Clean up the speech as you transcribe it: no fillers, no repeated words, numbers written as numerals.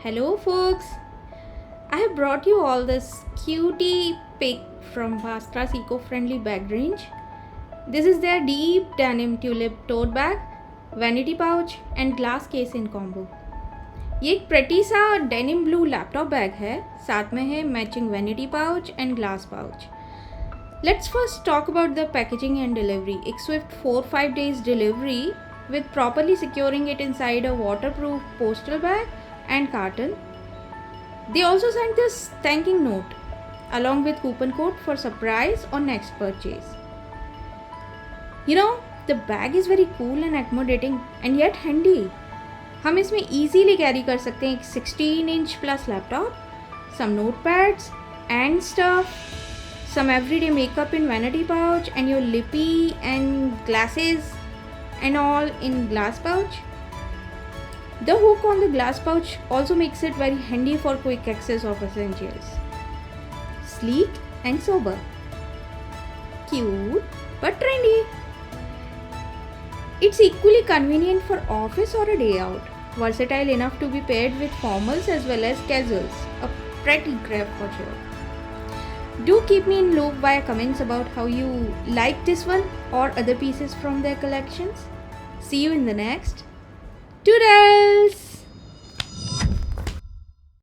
Hello folks, I have brought you all this cutie pic from Bhastra's eco-friendly bag range. This is their deep denim tulip tote bag, vanity pouch and glass case in combo. ये एक pretty सा denim blue laptop bag है, साथ में है matching vanity pouch and glass pouch. Let's first talk about the packaging and delivery. एक swift 4-5 days delivery with properly securing it inside a waterproof postal bag and carton. They also sent this thanking note along with coupon code for surprise on next purchase. You know, the bag is very cool and accommodating and yet handy. हम इसमें easily carry कर सकते हैं एक 16-inch plus laptop, some notepads and stuff, some everyday makeup in vanity pouch and your lippy and glasses and all in glass pouch. The hook on the glass pouch also makes it very handy for quick access of essentials. Sleek and sober. Cute but trendy. It's equally convenient for office or a day out. Versatile enough to be paired with formals as well as casuals. A pretty grab for sure. Do keep me in loop via comments about how you like this one or other pieces from their collections. See you in the next Toodles!